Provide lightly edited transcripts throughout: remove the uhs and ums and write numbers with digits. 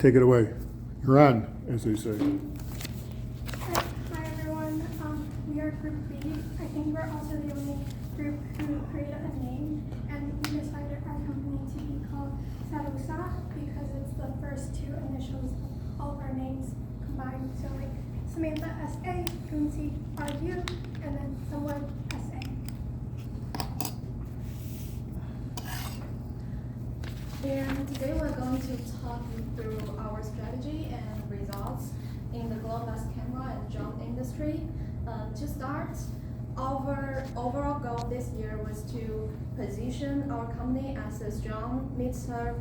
take it away. You're on, as they say. Hi everyone. We are Group B. I think we're also the only group who created a name, and we decided our company to be called Sarusa because it's the first two initials of all of our names combined. So like Samantha S.A., Kunzi R.U., and then someone S.A. And today we're going to talk you through our strategy and results in the global camera and drone industry. To start, our overall goal this year was to position our company as a strong mid-tier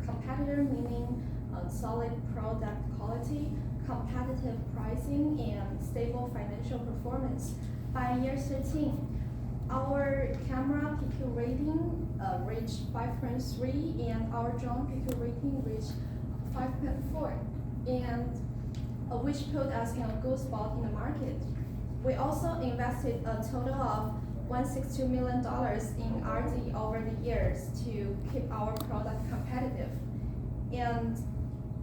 competitor, meaning solid product quality, competitive pricing, and stable financial performance. By year 13, our camera PQ rating reached 5.3, and our drone PQ rating reached 5.4, and which put us in a good spot in the market. We also invested a total of $162 million in R&D over the years to keep our product competitive. And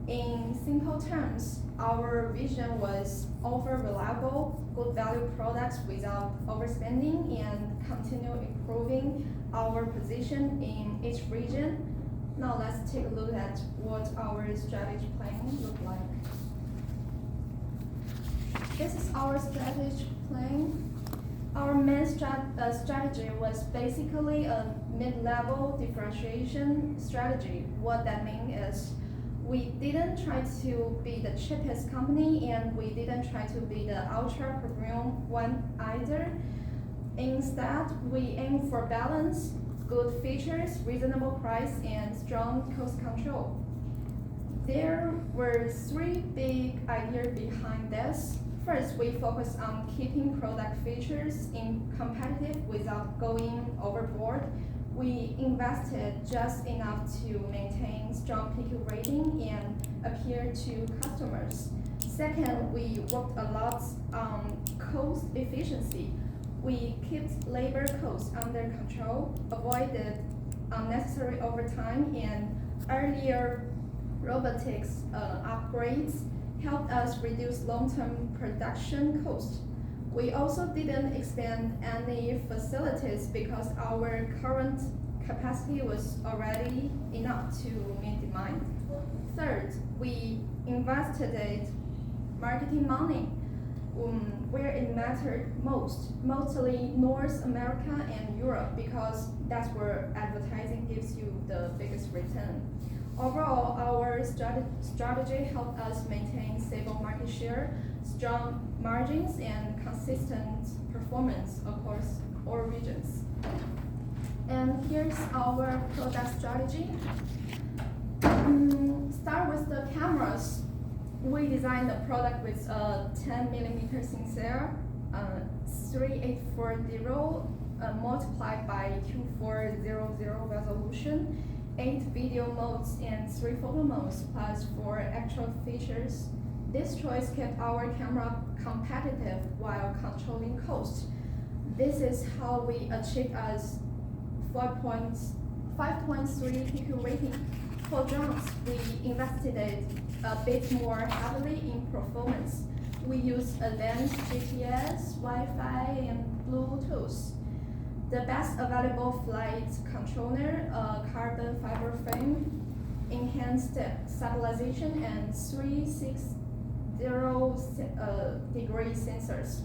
in simple terms, our vision was offer reliable, good value products without overspending and continue improving our position in each region. Now let's take a look at what our strategy plan look like. This is our strategy plan. Our main strategy was basically a mid-level differentiation strategy. What that means is we didn't try to be the cheapest company, and we didn't try to be the ultra premium one either. Instead, we aim for balance, good features, reasonable price, and strong cost control. There were three big ideas behind this. First, we focus on keeping product features competitive without going overboard. We invested just enough to maintain strong PQ rating and appeal to customers. Second, we worked a lot on cost efficiency. We kept labor costs under control, avoided unnecessary overtime, and earlier robotics upgrades helped us reduce long-term production costs. We also didn't expand any facilities because our current capacity was already enough to meet demand. Third, we invested marketing money where it mattered most, mostly North America and Europe, because that's where advertising gives you the biggest return. Overall, our strategy helped us maintain stable market share, strong margins, and consistent performance across all regions. And here's our product strategy. Start with the cameras. We designed the product with a 10mm sensor, 3840 multiplied by 2400 resolution, 8 video modes and 3 photo modes, plus 4 actual features. This choice kept our camera competitive while controlling cost. This is how we achieved a 5.3 PQ rating. For drones, we invested a bit more heavily in performance. We use advanced GPS, Wi-Fi, and Bluetooth. The best available flight controller, a carbon fiber frame, enhanced stabilization, and 360 degree sensors.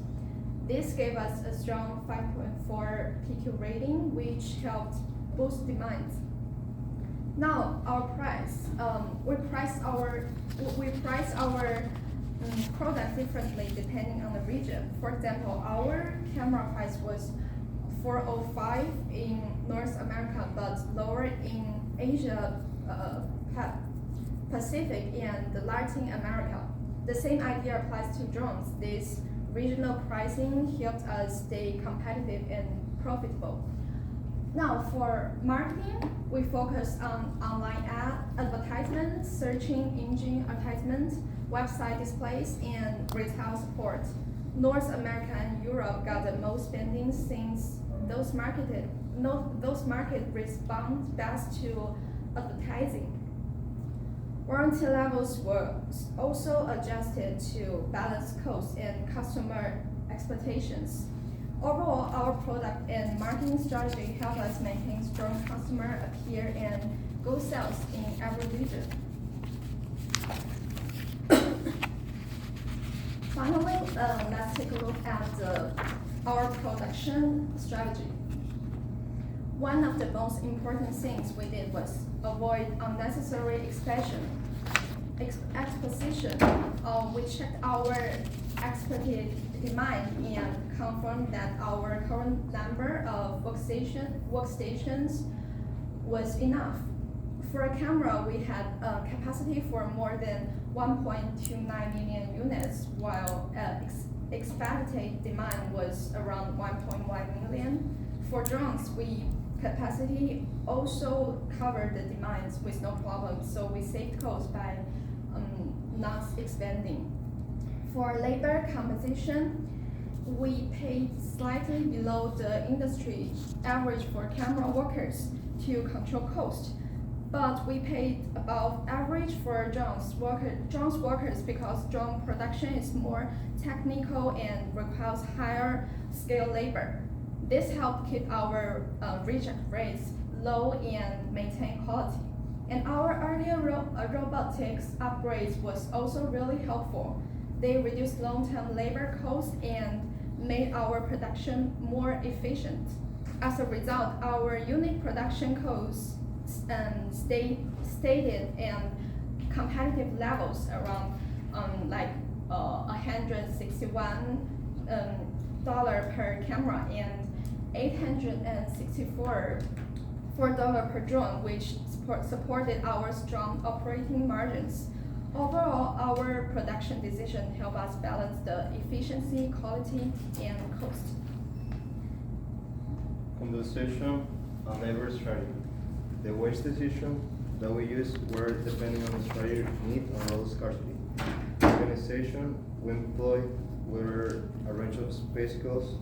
This gave us a strong 5.4 PQ rating, which helped boost demand. Now our price. We price our product differently depending on the region. For example, our camera price was $405 in North America, but lower in Asia, Pacific, and Latin America. The same idea applies to drones. This regional pricing helped us stay competitive and profitable. Now for marketing, we focus on online advertisement, searching engine advertisement, website displays, and retail support. North America and Europe got the most spending since those markets respond best to advertising. Warranty levels were also adjusted to balance cost and customer expectations. Overall, our product and marketing strategy help us maintain strong customer appeal and good sales in every region. Finally, let's take a look at our production strategy. One of the most important things we did was avoid unnecessary exposition. We checked our expected demand and confirmed that our current number of workstations was enough. For a camera, we had capacity for more than 1.29 million units, while expected demand was around 1.1 million. For drones, capacity also covered the demands with no problem, so we saved costs by not expanding. For labor composition, we paid slightly below the industry average for camera workers to control cost, but we paid above average for drones workers because drone production is more technical and requires higher scale labor. This helped keep our reject rates low and maintain quality. And our earlier robotics upgrades was also really helpful. They reduced long-term labor costs and made our production more efficient. As a result, our unit production costs stayed and competitive levels around $161 per camera and $864 per drone, which supported our strong operating margins. Overall, our production decision helped us balance the efficiency, quality, and cost. Compensation and labor strategy. The wage decision that we used were depending on the strategy need and role scarcity. Organization we employ were a range of space skills,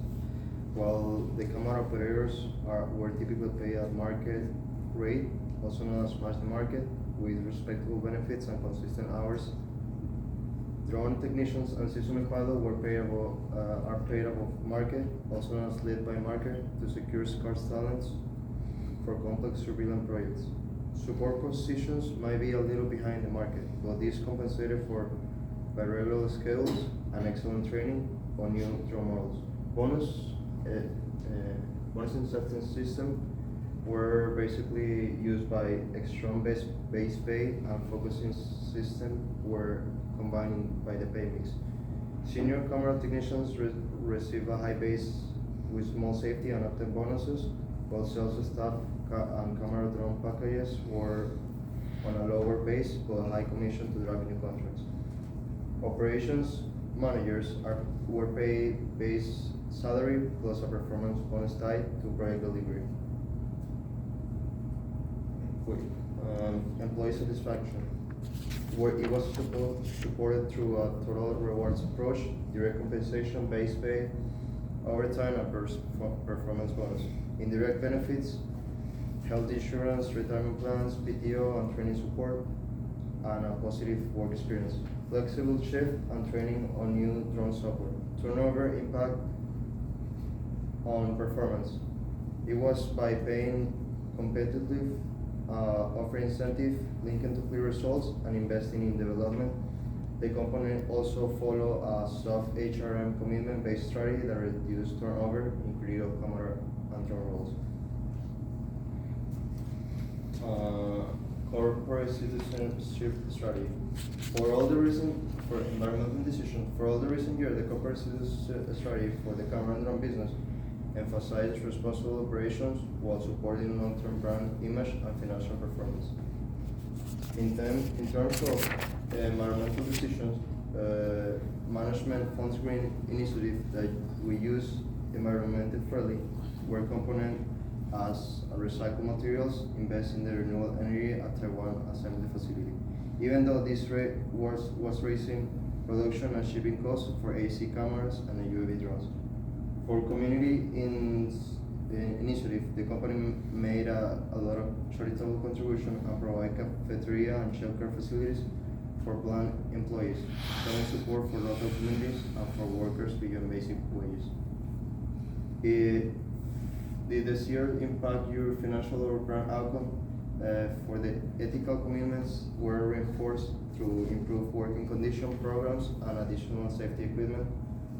while the camera operators were typically paid at market rate, also known as match the market, with respectable benefits and consistent hours. Drone technicians and system pilots are paid above market, also known as lead by market, to secure scarce talents for complex surveillance projects. Support positions might be a little behind the market, but this compensated for by regular skills and excellent training on new drone models. Bonus acceptance system were basically used by extreme base pay and focusing system were combined by the pay mix. Senior camera technicians receive a high base with small safety and often bonuses, while sales staff and camera drone packages were on a lower base but a high commission to drive new contracts. Operations managers were paid base salary plus a performance bonus tied to project delivery. Employee satisfaction, where it was supported through a total rewards approach, direct compensation, base pay, overtime, and performance bonus. Indirect benefits, health insurance, retirement plans, PTO, and training support, and a positive work experience. Flexible shift and training on new drone software. Turnover impact on performance. It was by paying competitive, offering incentive linked to clear results, and investing in development. The company also follow a soft HRM commitment-based strategy that reduced turnover in critical camera and drone roles. Corporate citizenship strategy. For environmental decision, for all the recent years, the corporate citizenship strategy for the camera and drone business emphasizes responsible operations while supporting long-term brand image and financial performance. In terms of environmental decisions, management funds green initiative that we use environmentally friendly, where component as recycled materials, invest in the renewable energy at Taiwan assembly facility. Even though this rate was raising production and shipping costs for AC cameras and UAV drones. For community initiative, the company made a lot of charitable contribution and provide cafeteria and childcare facilities for blind employees, showing support for local communities and for workers beyond basic wages. Did this year impact your financial or brand outcome? For the ethical commitments were reinforced through improved working condition programs and additional safety equipment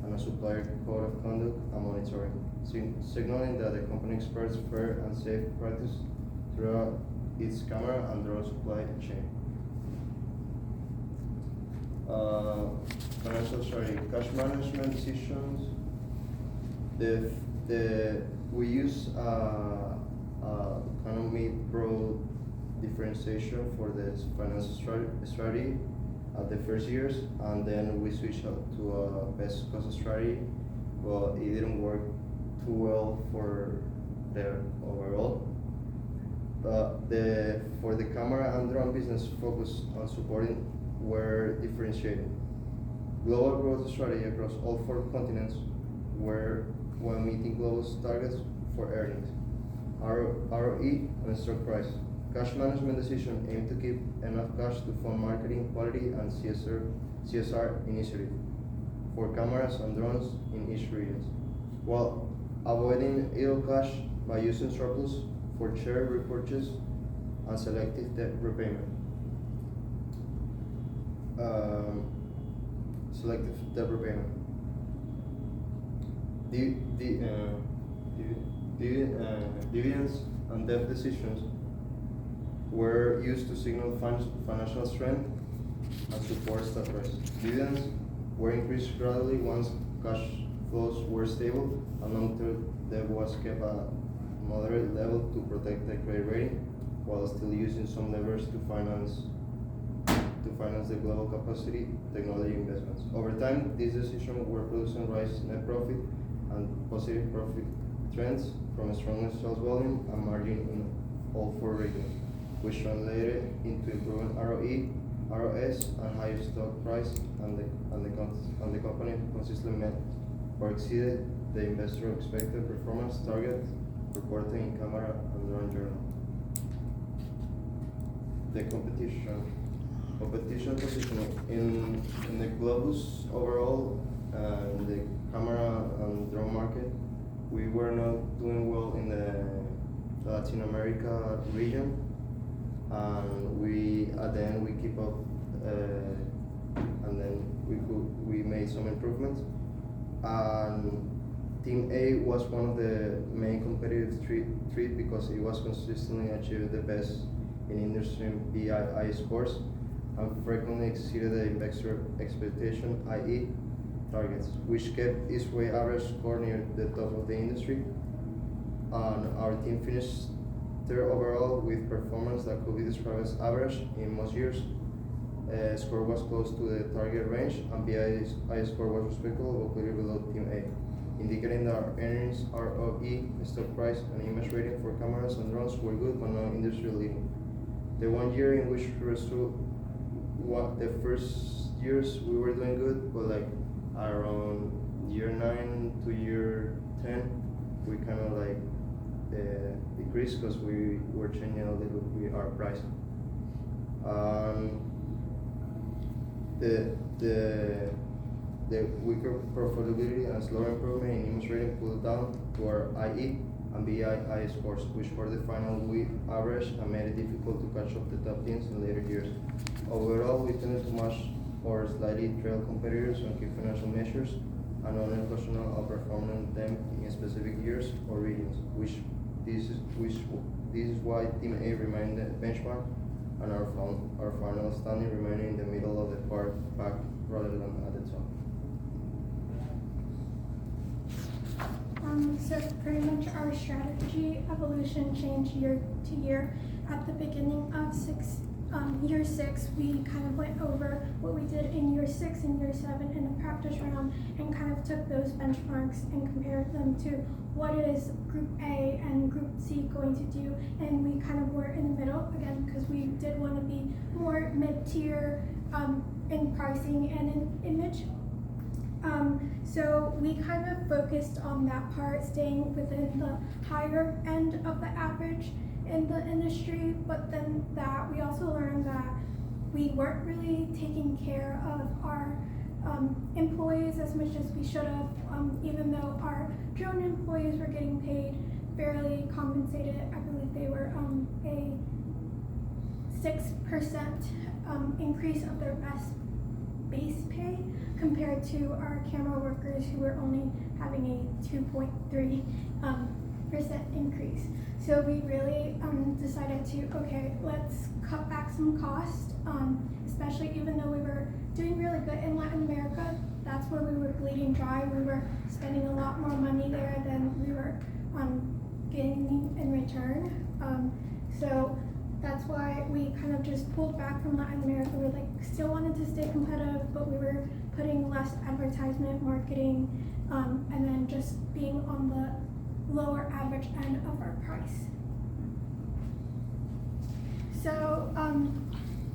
and a supplier code of conduct and monitoring, signaling that the company experts fair and safe practice throughout its camera and drone supply chain. Financial strategy, cash management decisions. We use economy broad differentiation for the financial strategy at the first years, and then we switched out to a best cost strategy, but it didn't work too well for the overall. But for the camera and drone business focus on supporting were differentiated. Global growth strategy across all 4 continents were while meeting global targets for earnings, ROE and stock price. Cash management decision aim to keep enough cash to fund marketing, quality, and CSR initiative for cameras and drones in each region, while avoiding idle cash by using surplus for share repurchase and selective debt repayment. Selective debt repayment. Dividends and debt decisions were used to signal financial strength and support stock price. Dividends were increased gradually once cash flows were stable and long-term debt was kept at a moderate level to protect the credit rating, while still using some levers to finance the global capacity technology investments. Over time, these decisions were producing rise net profit and positive profit trends from a stronger sales volume and margin in all 4 regions, which translated into improving ROE, ROS, and higher stock price, and the company consistently met or exceeded the investor expected performance target reported in camera and drone journal. The competition positioning in the Globus overall, in the camera and drone market, we were not doing well in the Latin America region, and at the end we keep up, and then we made some improvements. And Team A was one of the main competitive threat because it was consistently achieving the best in industry BII scores and frequently exceeded the investor expectation, i.e. targets, which kept its weighted average score near the top of the industry. And our team finished 3rd overall with performance that could be described as average in most years. Score was close to the target range, and BII score was respectable but clearly below Team A, indicating that our earnings, ROE, stock price, and image rating for cameras and drones were good but not industry leading. The 1 year in which the first years we were doing good, but like around year 9 to year 10, we kind of like decreased because we were changing a little bit our price. The weaker profitability and slower improvement in image rating pulled down to our IE and BII scores, which for the final we averaged and made it difficult to catch up the top teams in later years. Overall, we tended to match or slightly trail competitors on key financial measures and unequational outperforming them in specific years or regions, this is why Team A remained the benchmark and our final standing remaining in the middle of the pack rather than at the top. So pretty much our strategy evolution changed year to year. At the beginning of year 6, we kind of went over what we did in year 6 and year 7 in a practice round and kind of took those benchmarks and compared them to what is Group A and Group C going to do, and we kind of were in the middle again because we did want to be more mid-tier in pricing and in image. So we kind of focused on that part, staying within the higher end of the average in the industry, but then that we also learned that we weren't really taking care of our employees as much as we should have, even though our drone employees were getting paid fairly compensated. I believe they were a 6% increase of their base pay compared to our camera workers who were only having a 2.3% increase. So we really decided to, okay, let's cut back some cost, especially even though we were doing really good in Latin America. That's where we were bleeding dry. We were spending a lot more money there than we were getting in return. So that's why we kind of just pulled back from Latin America. We still wanted to stay competitive, but we were putting less advertisement, marketing, and then just being on the lower average end of our price. So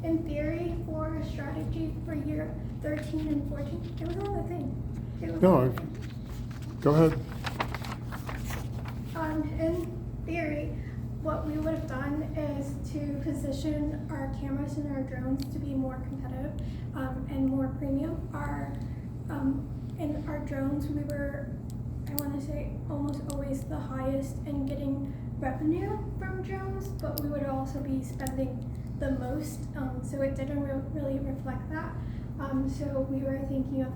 in theory, for a strategy for year 13 and 14, it was another thing. No, go ahead. In theory, what we would have done is to position our cameras and our drones to be more competitive and more premium. In our drones, we were, I want to say, almost always the highest in getting revenue from drones, but we would also be spending the most, so it didn't really reflect that. So we were thinking of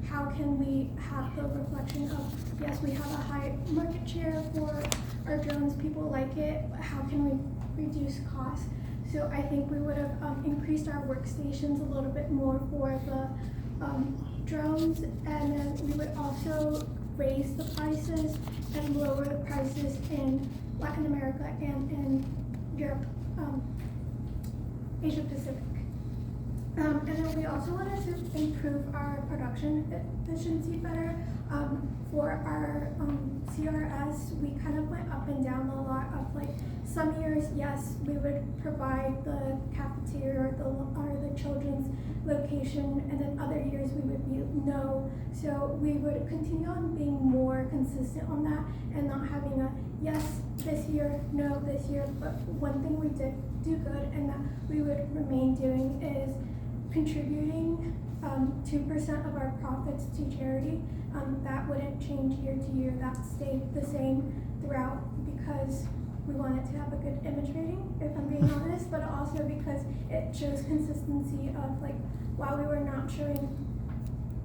how can we have the reflection of, yes, we have a high market share for our drones, people like it, but how can we reduce costs? So I think we would have increased our workstations a little bit more for the drones, and then we would also raise the prices and lower the prices in Latin America and in Europe, Asia Pacific. And then we also wanted to improve our production efficiency better. For our CRS, we kind of went up and down a lot of some years, yes, we would provide the cafeteria or the children's location, and then other years we would be no. So we would continue on being more consistent on that and not having a yes this year, no this year. But one thing we did do good and that we would remain doing is contributing 2% of our profits to charity. That wouldn't change year to year. That stayed the same throughout because we wanted to have a good image rating, if I'm being honest, but also because it shows consistency of while we were not showing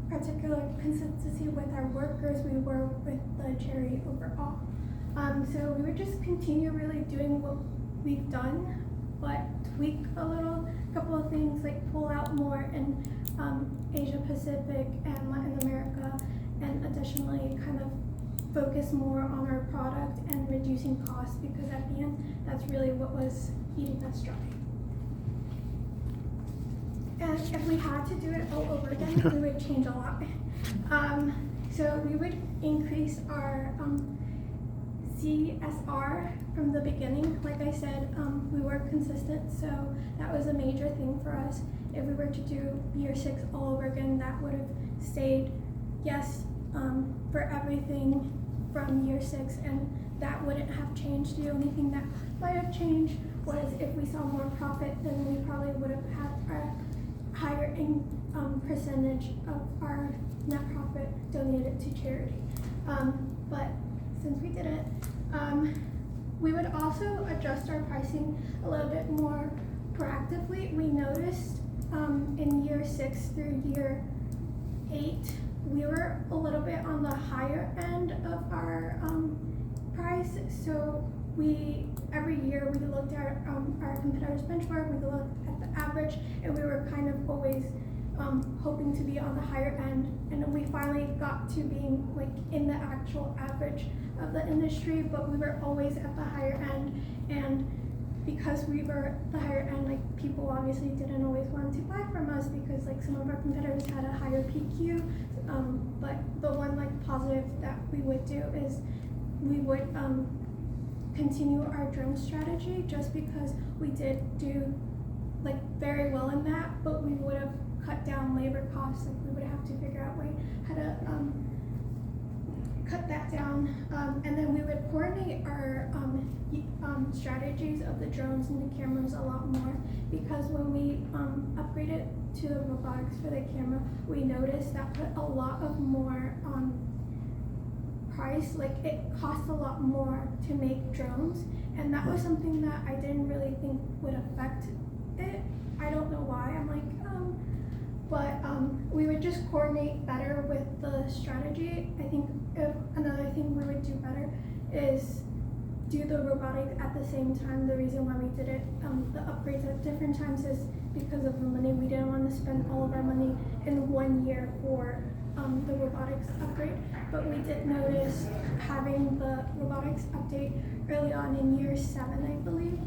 particular consistency with our workers, we were with the charity overall. So we would just continue really doing what we've done, but tweak a couple of things, pull out more in Asia Pacific and Latin America, and additionally kind of focus more on our product and reducing costs, because at the end, that's really what was eating us dry. And if we had to do it all over again, we would change a lot. So we would increase our CSR from the beginning. Like I said, we were consistent, so that was a major thing for us. If we were to do year 6 all over again, that would have stayed, yes, for everything from year 6, and that wouldn't have changed. The only thing that might have changed was if we saw more profit, then we probably would have had a higher percentage of our net profit donated to charity. But since we didn't, we would also adjust our pricing a little bit more proactively. We noticed in year 6 through year 8, we were a little bit on the higher end of our price. So every year we looked at our competitors' benchmark, we looked at the average, and we were kind of always hoping to be on the higher end. And then we finally got to being in the actual average of the industry, but we were always at the higher end. And because we were the higher end, people obviously didn't always want to buy from us because some of our competitors had a higher PQ. But the one positive that we would do is we would continue our drone strategy, just because we did do like very well in that, but we would have cut down labor costs. Like we would have to figure out a way how to cut that down, and then we would coordinate our strategies of the drones and the cameras a lot more, because when we upgraded to the robotics for the camera, we noticed that put a lot of more price, like it costs a lot more to make drones, and that was something that I didn't really think would affect it. I don't know why. I'm like, but we would just coordinate better with the strategy. I think another thing we would do better is do the robotics at the same time. The reason why we did it, the upgrades at different times, is because of the money. We didn't want to spend all of our money in 1 year for the robotics upgrade, but we did notice having the robotics update early on in year 7, I believe,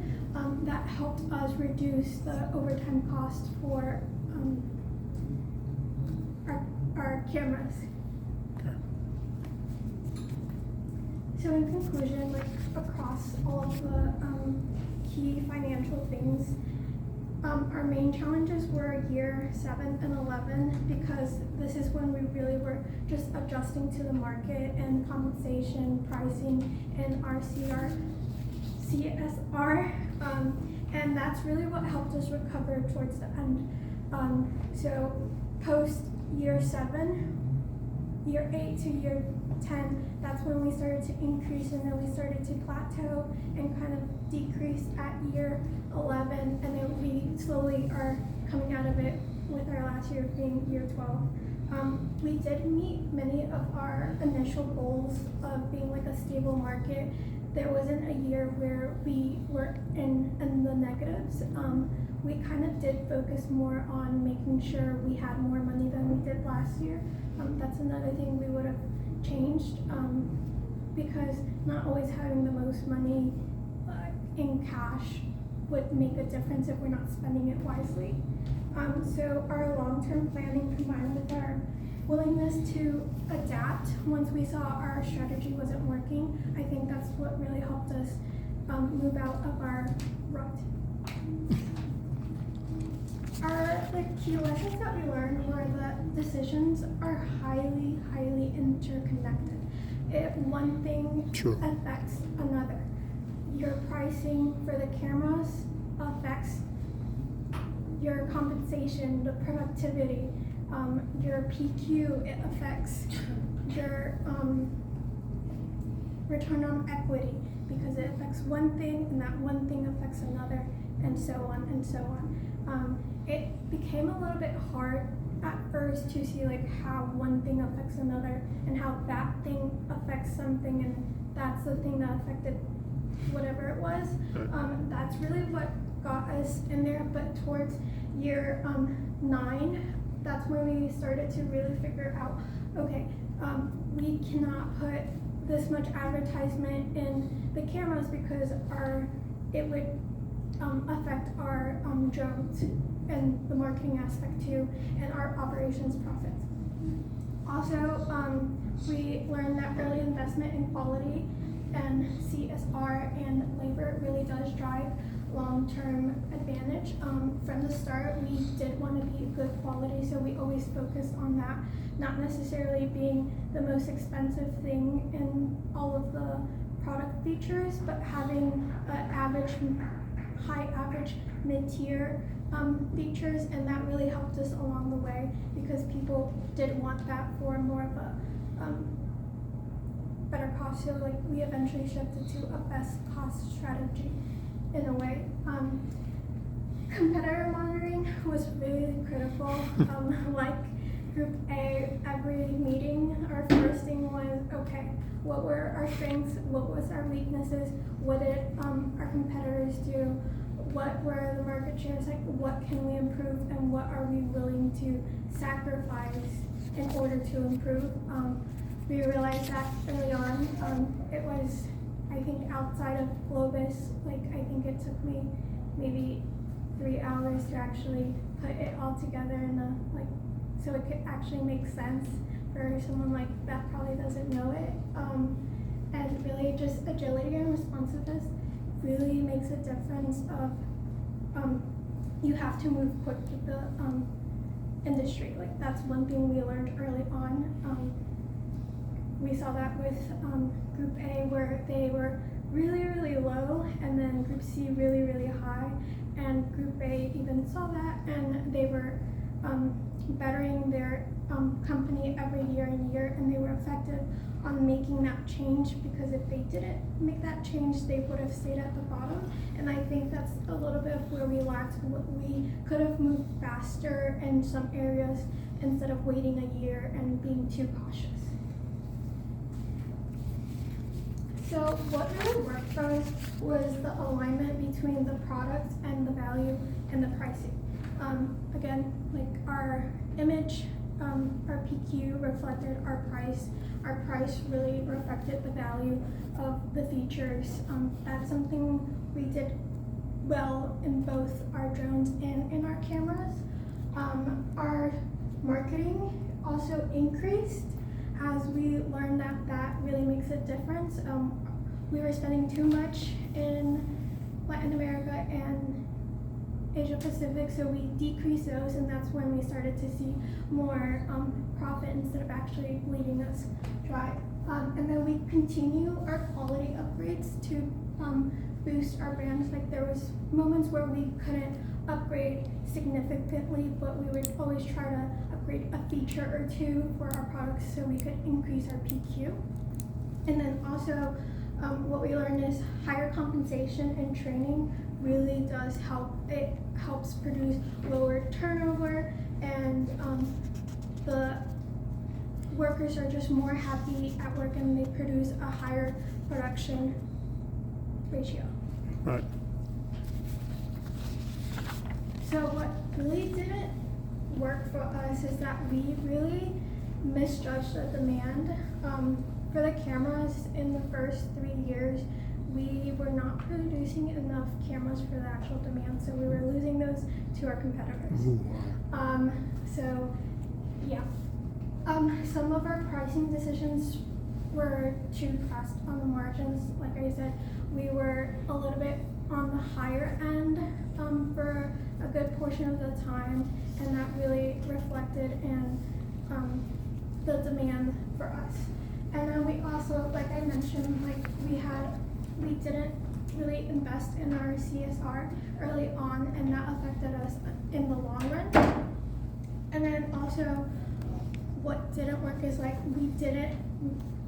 that helped us reduce the overtime cost for our cameras. Okay. So in conclusion, like across all of the key financial things, our main challenges were year 7 and 11, because this is when we really were just adjusting to the market and compensation, pricing, and our CSR, and that's really what helped us recover towards the end. So post year 7, year 8 to year 10, that's when we started to increase, and then we started to plateau and kind of decrease at year 11, and then we slowly are coming out of it with our last year being year 12. We did meet many of our initial goals of being like a stable market. There wasn't a year where we were in the negatives. We kind of did focus more on making sure we had more money than we did last year. That's another thing we would have changed, because not always having the most money in cash would make a difference if we're not spending it wisely. So our long-term planning combined with our willingness to adapt once we saw our strategy wasn't working, I think that's what really helped us move out of our rut. The key lessons that we learned were that decisions are highly, highly interconnected. One thing Sure. affects another. Your pricing for the cameras affects your compensation, the productivity, your PQ, it affects your return on equity, because it affects one thing and that one thing affects another, and so on and so on. It became a little bit hard at first to see like how one thing affects another and how that thing affects something, and that's the thing that affected whatever it was. That's really what got us in there, but towards year 9, that's when we started to really figure out, okay, we cannot put this much advertisement in the cameras because it would affect our drones and the marketing aspect too, and our operations profits. Also, we learned that early investment in quality and CSR and labor really does drive long-term advantage. From the start, we did want to be good quality, so we always focused on that, not necessarily being the most expensive thing in all of the product features, but having high average, mid-tier features, and that really helped us along the way, because people did want that for more of a better cost. So like we eventually shifted to a best cost strategy in a way. Competitor monitoring was really critical. Like Group A, every meeting, our first thing was, okay, what were our strengths? What was our weaknesses? What did our competitors do? What were the market shares? Like, what can we improve, and what are we willing to sacrifice in order to improve? We realized that early on. It was, I think, outside of Globus, like I think it took me maybe 3 hours to actually put it all together in a so it could actually make sense for someone like that probably doesn't know it. And really just agility and responsiveness really makes a difference of you have to move quick with the industry. Like that's one thing we learned early on. We saw that with Group A where they were really, really low, and then Group C really, really high, and Group A even saw that, and they were bettering their company every year and year, and they were effective on making that change, because if they didn't make that change, they would have stayed at the bottom. And I think that's a little bit of where we lacked. We could have moved faster in some areas instead of waiting a year and being too cautious. So what really worked for us was the alignment between the product and the value and the pricing. Again, like our image, our PQ reflected our price. Our price really reflected the value of the features. That's something we did well in both our drones and in our cameras. Our marketing also increased as we learned that that really makes a difference. We were spending too much in Latin America and Asia Pacific, so we decreased those, and that's when we started to see more profit instead of actually bleeding us dry. And then we continue our quality upgrades to boost our brands. Like there was moments where we couldn't upgrade significantly, but we would always try to upgrade a feature or two for our products so we could increase our PQ. And then also what we learned is higher compensation and training really does help. It helps produce lower turnover, and the workers are just more happy at work, and they produce a higher production ratio. Right. So what really didn't work for us is that we really misjudged the demand. For the cameras in the first 3 years, we were not producing enough cameras for the actual demand, so we were losing those to our competitors. Ooh, So yeah, some of our pricing decisions were too pressed on the margins. Like I said, we were a little bit on the higher end for a good portion of the time, and that really reflected in the demand for us. And then we also, like I mentioned, like we didn't really invest in our CSR early on, and that affected us in the long run. And then also what didn't work is like we didn't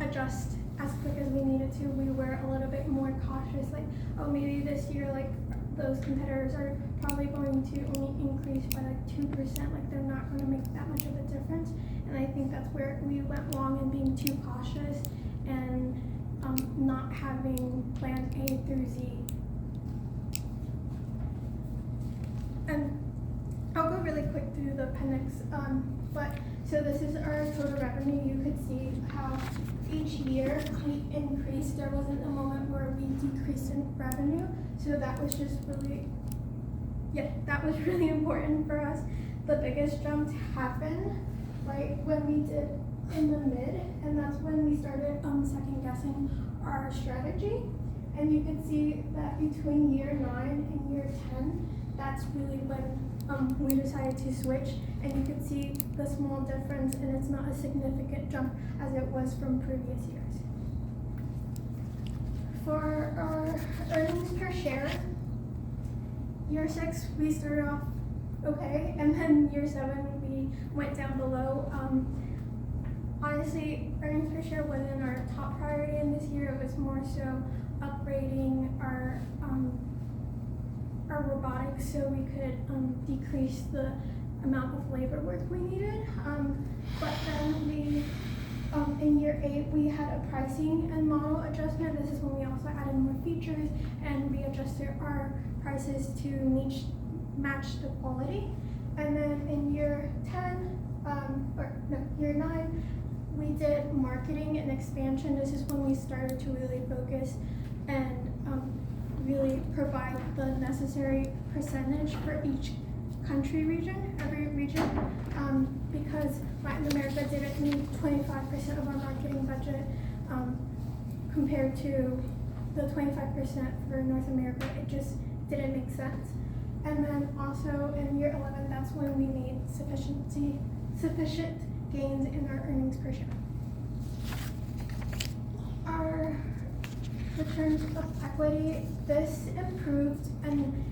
adjust as quick as we needed to. We were a little bit more cautious, like, oh, maybe this year like those competitors are probably going to only increase by like 2%, like they're not going to make that much of a difference. And I think that's where we went wrong in being too cautious and not having plan A through Z. And I'll go really quick through the appendix, but so this is our total revenue. You could see how each year we increased. There wasn't a moment where we decreased in revenue. So that was just really, that was really important for us. The biggest jumps happened right when we did in the mid, and that's when we started second guessing our strategy. And you can see that between year 9 and year 10, that's really when we decided to switch, and you can see the small difference, and it's not a significant jump as it was from previous years. For our earnings per share, year 6 we started off okay, and then year 7 we went down below. Honestly, earnings per share wasn't our top priority in this year. It was more so upgrading our robotics so we could decrease the amount of labor work we needed. But then we, in year 8, we had a pricing and model adjustment. This is when we also added more features and we adjusted our prices to match the quality. And then in year 9, we did marketing and expansion. This is when we started to really focus and really provide the necessary percentage for each every region, because Latin America didn't need 25% of our marketing budget compared to the 25% for North America. It just didn't make sense. And then also in year 11, that's when we made sufficient gains in our earnings per share. Our returns of equity, this improved and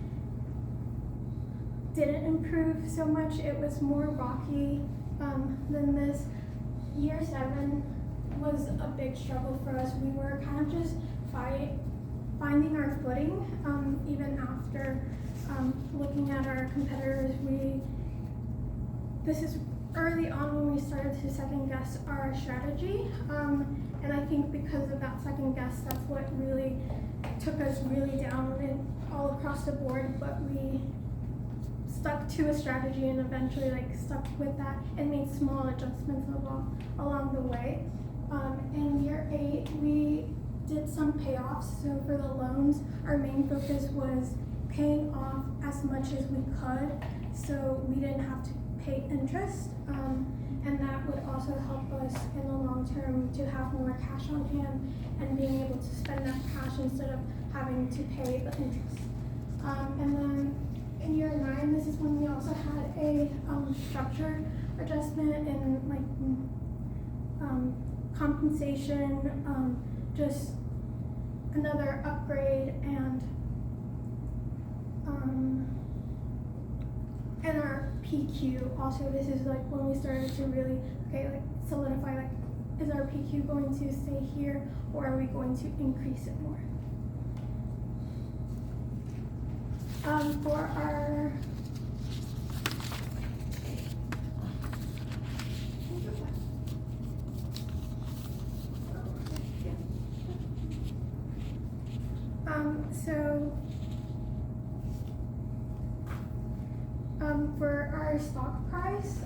didn't improve so much. It was more rocky than this. Year 7 was a big struggle for us. We were kind of just finding our footing, even after looking at our competitors. This is early on when we started to second guess our strategy, and I think because of that second guess, that's what really took us really down and all across the board. But we stuck to a strategy and eventually stuck with that and made small adjustments along the way. In year 8, we did some payoffs. So for the loans, our main focus was paying off as much as we could, so we didn't have to pay interest, and that would also help us in the long term to have more cash on hand and being able to spend that cash instead of having to pay the interest. And then in year 9, this is when we also had a structure adjustment in compensation, just another upgrade, and our PQ also. This is when we started to really solidify is our PQ going to stay here or are we going to increase it more? For our for our stock price,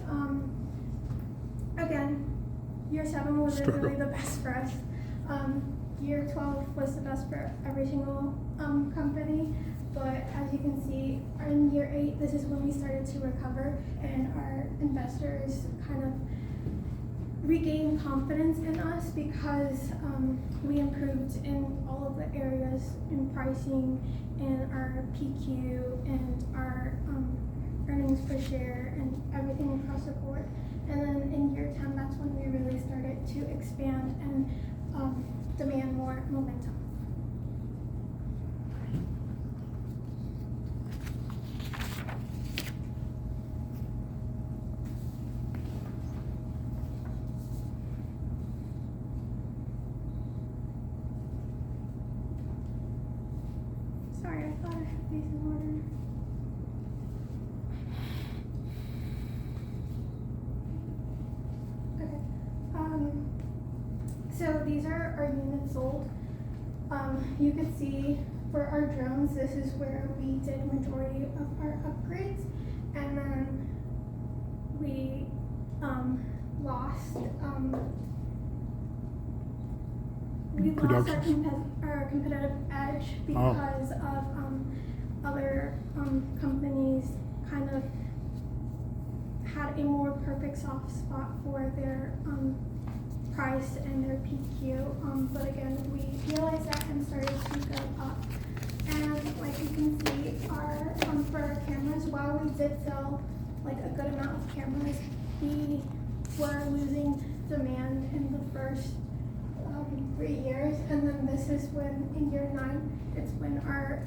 again, year 7 wasn't really the best for us. Year 12 was the best for every single company, but as you can see, in year 8, this is when we started to recover and our investors kind of regained confidence in us because we improved in all of the areas in pricing, in our PQ, and our earnings per share, and everything across the board. And then in year 10, that's when we really started to expand and demand more momentum. Sorry, I thought I had these in order. So these are our units sold. You can see for our drones, this is where we did majority of our upgrades, and then we lost our competitive edge because of other companies kind of had a more perfect soft spot for their price and their PQ, but again, we realized that and started to go up. And like you can see, our for our cameras, while we did sell a good amount of cameras, we were losing demand in the first 3 years, and then this is when in year 9, it's when our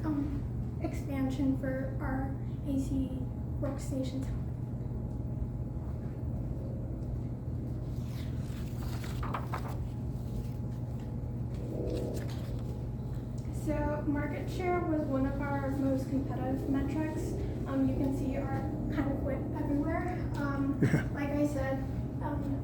expansion for our AC workstations happened. So market share was one of our most competitive metrics. You can see our kind of went everywhere. Like I said,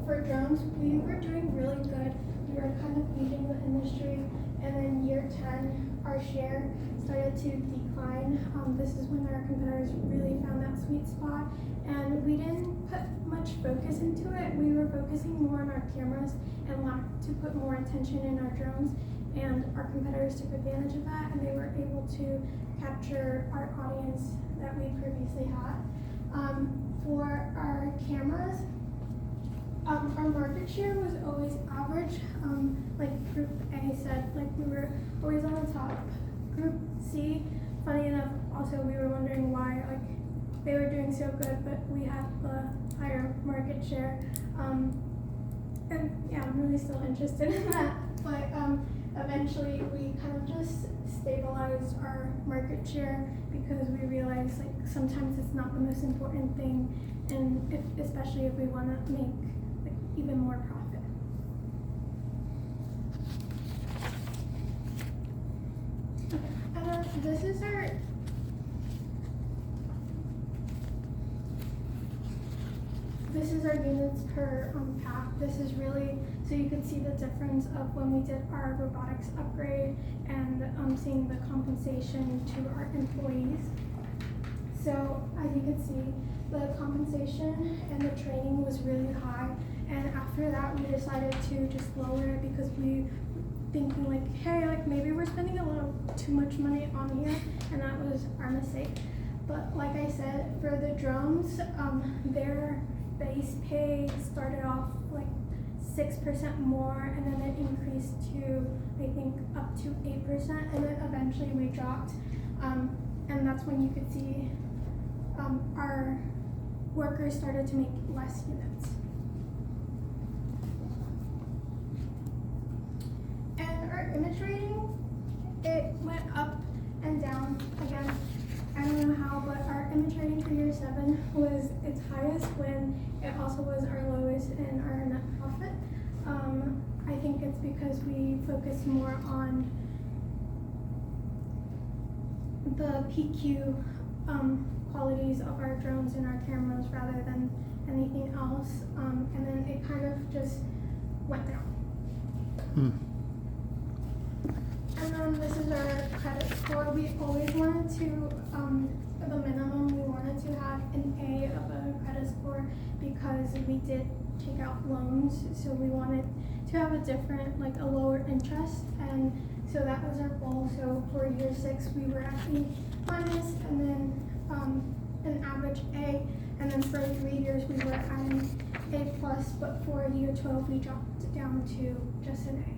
for drones, we were doing really good. We were kind of leading the industry, and then year 10, our share started to decline. This is when our competitors really found that sweet spot, and we didn't put much focus into it. We were focusing more on our cameras and lacked to put more attention in our drones. And our competitors took advantage of that, and they were able to capture our audience that we previously had. For our cameras, our market share was always average. Like Group A said, we were always on the top. Group C, funny enough, also we were wondering why like they were doing so good, but we had the higher market share. And yeah, I'm really still interested in that. But eventually we kind of just stabilized our market share because we realized like sometimes it's not the most important thing, and especially if we want to make like even more profit. Okay, and this is our units per pack. This is really, so you can see the difference of when we did our robotics upgrade and seeing the compensation to our employees. So as you can see, the compensation and the training was really high, and after that we decided to just lower it because we thinking like, hey, like maybe we're spending a little too much money on here, and that was our mistake. But like I said, for the drones, their base pay started off like 6% more, and then it increased to I think up to 8%, and then eventually we dropped, and that's when you could see our workers started to make less units. And our image rating, it went up and down again. I don't know how, but our image rating for year 7 was its highest when it also was our lowest in our net profit. I think it's because we focused more on the PQ qualities of our drones and our cameras rather than anything else, and then it kind of just went down. And then this is our credit score. We always wanted to, the minimum, we wanted to have an A of a credit score because we did take out loans, so we wanted to have a different, like a lower interest, and so that was our goal. So for year 6 we were at A minus, and then an average A, and then for 3 years we were at an A plus, but for year 12 we dropped down to just an A.